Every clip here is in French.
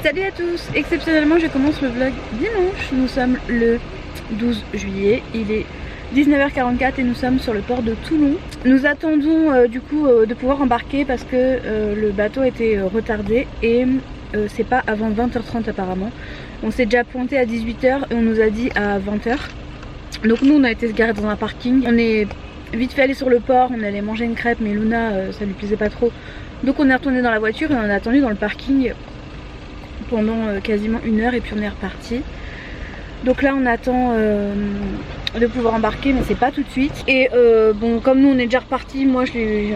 Salut à tous. Exceptionnellement je commence le vlog dimanche. Nous sommes le 12 juillet. Il est 19h44 et nous sommes sur le port de Toulon. Nous attendons du coup de pouvoir embarquer parce que le bateau était retardé et c'est pas avant 20h30 apparemment. On s'est déjà pointé à 18h et on nous a dit à 20h. Donc nous on a été se garer dans un parking. On est vite fait aller sur le port, on allait manger une crêpe mais Luna ça lui plaisait pas trop. Donc on est retourné dans la voiture et on a attendu dans le parking pendant quasiment une heure et puis on est reparti. Donc là on attend de pouvoir embarquer mais c'est pas tout de suite. Et bon, comme nous on est déjà reparti, moi j'ai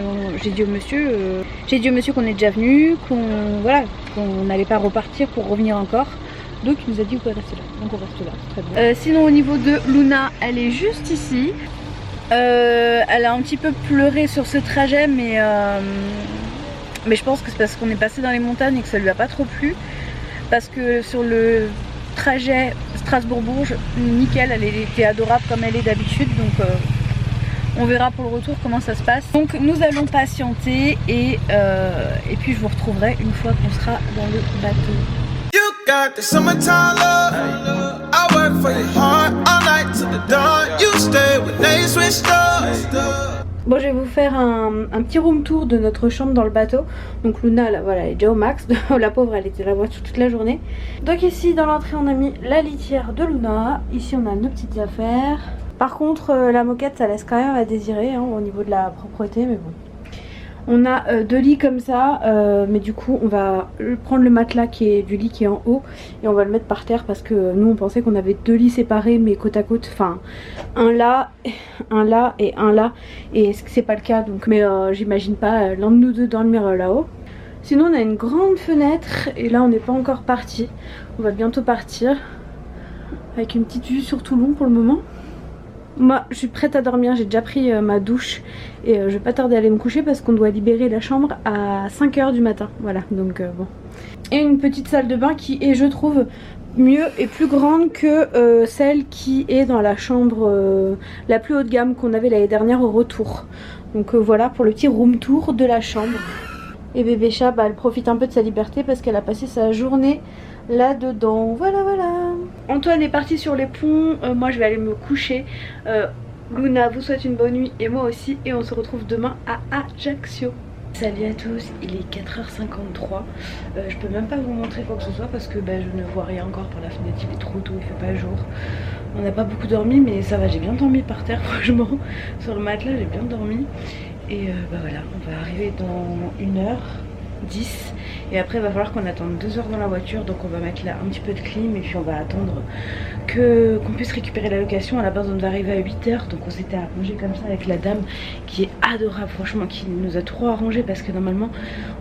dit au monsieur qu'on est déjà venu, qu'on n'allait pas repartir pour revenir encore. Donc il nous a dit vous pouvez rester là, donc on reste là, c'est très bien. Sinon au niveau de Luna, elle est juste ici. Elle a un petit peu pleuré sur ce trajet mais je pense que c'est parce qu'on est passé dans les montagnes et que ça lui a pas trop plu. Parce que sur le trajet Strasbourg-Bourges, nickel, elle était adorable comme elle est d'habitude. Donc on verra pour le retour comment ça se passe. Donc nous allons patienter et puis je vous retrouverai une fois qu'on sera dans le bateau. You got the summertime love. I work for your heart all night till the dawn. You stay when they switch up. Bon, je vais vous faire un petit room tour de notre chambre dans le bateau. Donc Luna, là, voilà, elle est déjà au max. La pauvre, elle était à la voiture toute la journée. Donc ici, dans l'entrée, on a mis la litière de Luna. Ici, on a nos petites affaires. Par contre, la moquette, ça laisse quand même à désirer hein, au niveau de la propreté, mais bon. On a deux lits comme ça, mais du coup on va prendre le matelas du lit qui est en haut et on va le mettre par terre parce que nous on pensait qu'on avait deux lits séparés mais côte à côte, enfin un là et un là, et c'est pas le cas donc, mais j'imagine pas l'un de nous deux dormir là-haut. Sinon on a une grande fenêtre et là on n'est pas encore parti, on va bientôt partir avec une petite vue sur Toulon pour le moment. Moi je suis prête à dormir, j'ai déjà pris ma douche et je vais pas tarder à aller me coucher parce qu'on doit libérer la chambre à 5h du matin. Voilà, donc bon. Et une petite salle de bain qui est, je trouve, mieux et plus grande que celle qui est dans la chambre la plus haut de gamme qu'on avait l'année dernière au retour. Donc voilà pour le petit room tour de la chambre. Et bébé chat, bah, elle profite un peu de sa liberté parce qu'elle a passé sa journée là-dedans. Voilà, voilà. Antoine est parti sur les ponts, moi je vais aller me coucher. Luna vous souhaite une bonne nuit et moi aussi. Et on se retrouve demain à Ajaccio. Salut à tous, il est 4h53. Je peux même pas vous montrer quoi que ce soit parce que bah, je ne vois rien encore par la fenêtre, il est trop tôt, il fait pas jour. On n'a pas beaucoup dormi mais ça va, j'ai bien dormi par terre franchement. Sur le matelas j'ai bien dormi. Et bah voilà, on va arriver dans 1h10 et après il va falloir qu'on attende 2 heures dans la voiture, donc on va mettre là un petit peu de clim et puis on va attendre qu'on puisse récupérer la location. À la base on devait arriver à 8h, donc on s'était arrangé comme ça avec la dame qui est adorable franchement, qui nous a trop arrangé parce que normalement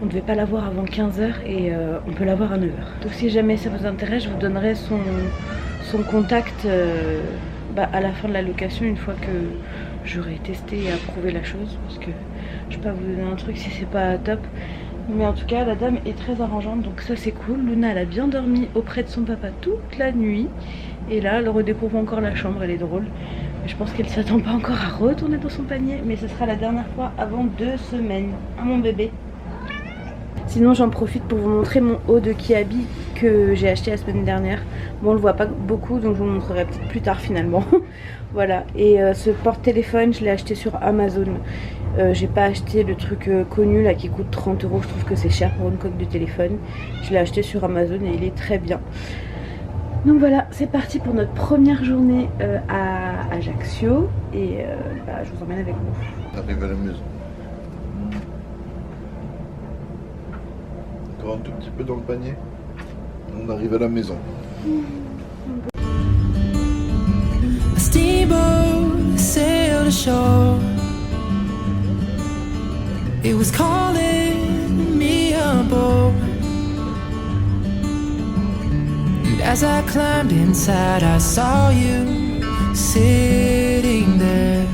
on ne devait pas la voir avant 15h et on peut la voir à 9h. Donc si jamais ça vous intéresse, je vous donnerai son contact à la fin de la location une fois que j'aurai testé et approuvé la chose, parce que je peux pas vous donner un truc si c'est pas top. Mais en tout cas la dame est très arrangeante, donc ça c'est cool. Luna elle a bien dormi auprès de son papa toute la nuit et là elle redécouvre encore la chambre, elle est drôle. Mais je pense qu'elle s'attend pas encore à retourner dans son panier, mais ce sera la dernière fois avant 2 semaines. Ah mon bébé. Sinon j'en profite pour vous montrer mon haut de Kiabi que j'ai acheté la semaine dernière. Bon on le voit pas beaucoup donc je vous montrerai peut-être plus tard finalement. Voilà, et ce porte-téléphone je l'ai acheté sur Amazon. J'ai pas acheté le truc connu là qui coûte 30 €, je trouve que c'est cher pour une coque de téléphone. Je l'ai acheté sur Amazon et il est très bien. Donc voilà, c'est parti pour notre première journée à Ajaccio et bah, je vous emmène avec nous. T'arrives à la maison. Encore un tout petit peu dans le panier. On arrive à la maison. A steamboat sailed ashore. It was calling me aboard. And as I climbed inside, I saw you sitting there.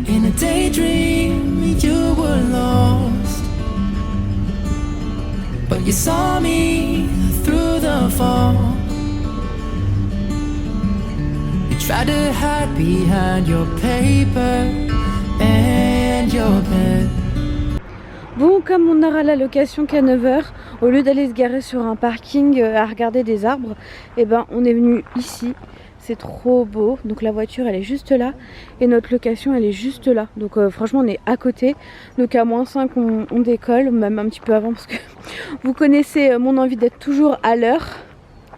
In a daydream, you were lost, but you saw me through the fog. You tried to hide behind your paper and your pen. Bon, comme on n'aura la location qu'à 9 h, au lieu d'aller se garer sur un parking à regarder des arbres, eh ben on est venu ici. C'est trop beau. Donc la voiture elle est juste là et notre location elle est juste là. Donc franchement on est à côté. Donc à -5 on décolle, même un petit peu avant parce que vous connaissez mon envie d'être toujours à l'heure.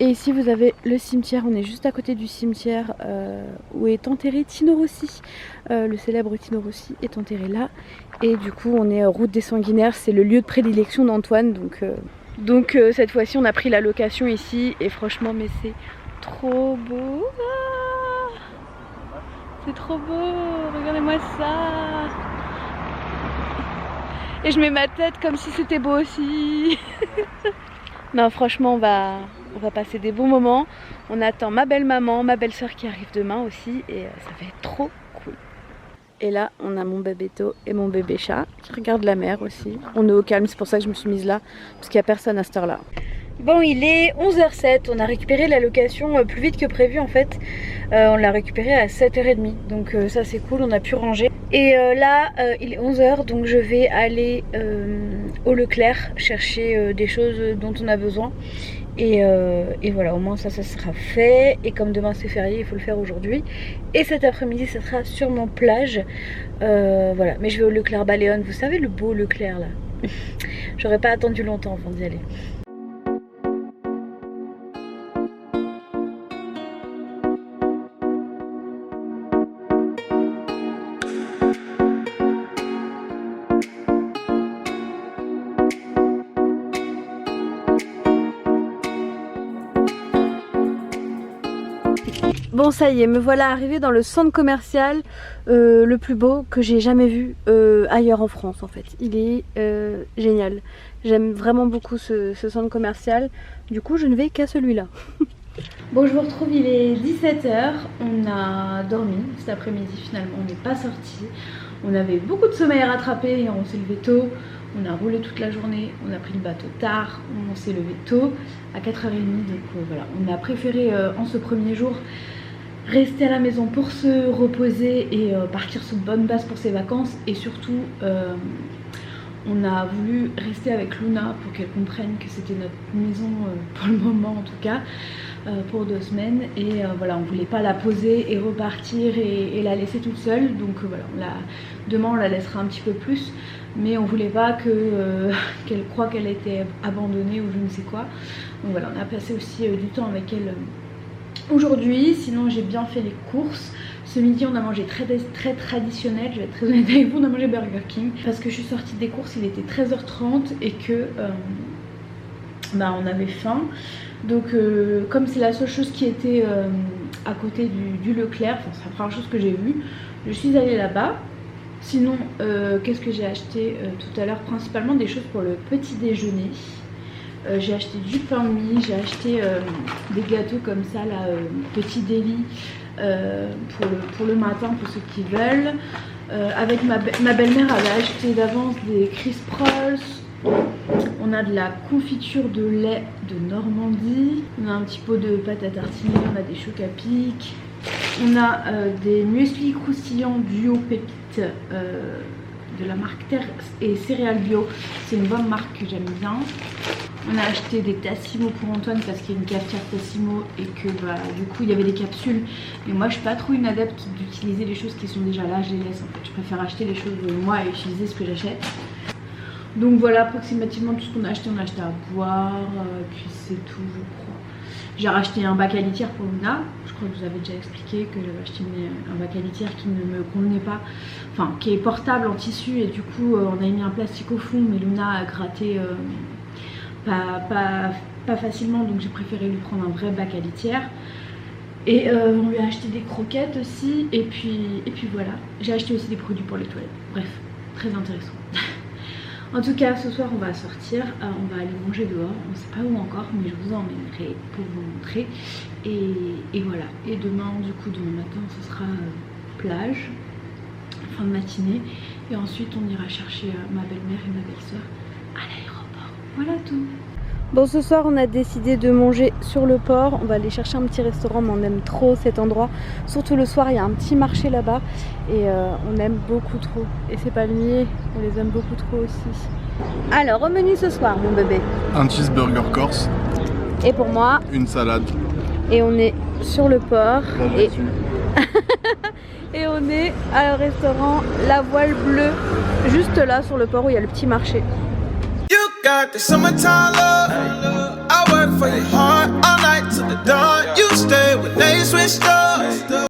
Et ici vous avez le cimetière, on est juste à côté du cimetière où est enterré Tino Rossi. Le célèbre Tino Rossi est enterré là. Et du coup on est route des Sanguinaires, c'est le lieu de prédilection d'Antoine. Donc cette fois-ci on a pris la location ici et franchement mais c'est trop beau. Ah, c'est trop beau, regardez-moi ça. Et je mets ma tête comme si c'était beau aussi. Non franchement on va passer des bons moments. On attend ma belle-maman, ma belle-sœur qui arrive demain aussi et ça va être trop cool. Et là on a mon bébéto et mon bébé chat qui regarde la mer aussi. On est au calme, c'est pour ça que je me suis mise là parce qu'il n'y a personne à cette heure là. Bon il est 11h07, on a récupéré la location plus vite que prévu en fait. On l'a récupéré à 7h30 donc ça c'est cool, on a pu ranger. Et là il est 11h donc je vais aller au Leclerc chercher des choses dont on a besoin. Et voilà, au moins ça sera fait. Et comme demain c'est férié, il faut le faire aujourd'hui. Et cet après-midi ça sera sûrement plage. Voilà, mais je vais au Leclerc Baléone, vous savez le beau Leclerc là. J'aurais pas attendu longtemps avant d'y aller. Bon ça y est, me voilà arrivée dans le centre commercial le plus beau que j'ai jamais vu ailleurs en France en fait. Il est génial. J'aime vraiment beaucoup ce centre commercial. Du coup je ne vais qu'à celui-là. Bon je vous retrouve, il est 17 h. On a dormi cet après-midi finalement, on n'est pas sorti. On avait beaucoup de sommeil à rattraper et on s'est levé tôt. On a roulé toute la journée, on a pris le bateau tard, on s'est levé tôt à 4h30. Donc voilà, on a préféré en ce premier jour rester à la maison pour se reposer et partir sur de bonnes bases pour ses vacances. Et surtout on a voulu rester avec Luna pour qu'elle comprenne que c'était notre maison pour le moment en tout cas, pour 2 semaines. Et voilà, on voulait pas la poser et repartir et la laisser toute seule. Donc voilà, demain on la laissera un petit peu plus, mais on voulait pas qu'elle croie qu'elle était abandonnée ou je ne sais quoi. Donc voilà, on a passé aussi du temps avec elle aujourd'hui. Sinon j'ai bien fait les courses. Ce midi on a mangé très traditionnel, je vais être très honnête avec vous, on a mangé Burger King. Parce que je suis sortie des courses, il était 13h30 et que on avait faim. Donc comme c'est la seule chose qui était à côté du Leclerc, enfin c'est la première chose que j'ai vue, je suis allée là-bas. Sinon qu'est-ce que j'ai acheté tout à l'heure? Principalement des choses pour le petit déjeuner. J'ai acheté du pain de mie, j'ai acheté des gâteaux comme ça là, petit délit pour le matin pour ceux qui veulent. Avec ma belle-mère avait acheté d'avance des crisp rolls. On a de la confiture de lait de Normandie. On a un petit pot de pâte à tartiner, on a des chocs à pic. On a des muesli croustillants duo pépites de la marque Terre et Céréales Bio. C'est une bonne marque que j'aime bien. On a acheté des Tassimo pour Antoine parce qu'il y a une cafetière Tassimo et que du coup il y avait des capsules. Mais moi je suis pas trop une adepte d'utiliser les choses qui sont déjà là, je les laisse en fait. Je préfère acheter les choses moi et utiliser ce que j'achète. Donc voilà approximativement tout ce qu'on a acheté. On a acheté à boire, puis c'est tout je crois. J'ai racheté un bac à litière pour Luna. Je crois que je vous avais déjà expliqué que j'avais acheté un bac à litière qui ne me convenait pas. Enfin qui est portable en tissu et du coup on a mis un plastique au fond mais Luna a gratté pas facilement, donc j'ai préféré lui prendre un vrai bac à litière. Et on lui a acheté des croquettes aussi et puis voilà. J'ai acheté aussi des produits pour les toilettes. Bref, très intéressant. En tout cas ce soir on va sortir, on va aller manger dehors, on ne sait pas où encore mais je vous emmènerai pour vous montrer. Et voilà, et demain matin ce sera plage, fin de matinée. Et ensuite on ira chercher ma belle-mère et ma belle-sœur à l'aéroport. Voilà tout. Bon, ce soir on a décidé de manger sur le port. On va aller chercher un petit restaurant, mais on aime trop cet endroit. Surtout le soir, il y a un petit marché là-bas et on aime beaucoup trop. Et ces palmiers, on les aime beaucoup trop aussi. Alors, au menu ce soir, mon bébé. Un cheeseburger corse. Et pour moi. Une salade. Et on est sur le port. Et on est à un restaurant La Voile Bleue, juste là sur le port où il y a le petit marché. You got the summertime love. I work for your heart all night till the dawn. You stay when they switched up.